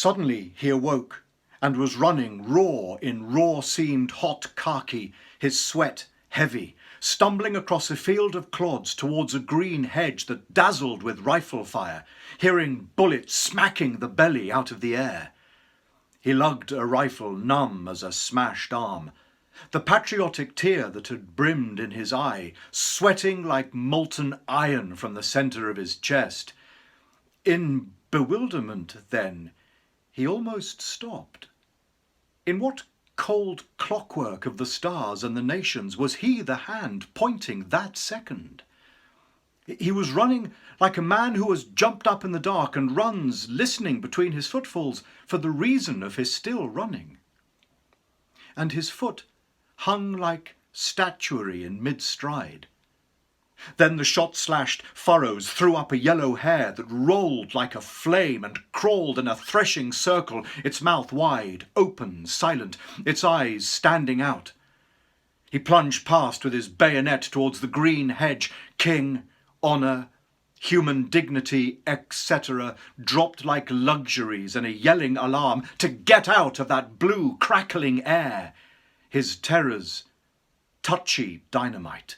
Suddenly he awoke and was running raw in raw-seamed hot khaki, his sweat heavy, stumbling across a field of clods towards a green hedge that dazzled with rifle fire, hearing bullets smacking the belly out of the air. He lugged a rifle numb as a smashed arm, the patriotic tear that had brimmed in his eye, sweating like molten iron from the centre of his chest. In bewilderment, then, he almost stopped. In what cold clockwork of the stars and the nations was he the hand pointing that second? He was running like a man who has jumped up in the dark and runs, listening between his footfalls for the reason of his still running. And his foot hung like statuary in mid-stride. Then the shot-slashed furrows threw up a yellow hair that rolled like a flame and crawled in a threshing circle, its mouth wide, open, silent, its eyes standing out. He plunged past with his bayonet towards the green hedge. King, honour, human dignity, etc., dropped like luxuries in a yelling alarm to get out of that blue crackling air. His terrors, touchy dynamite.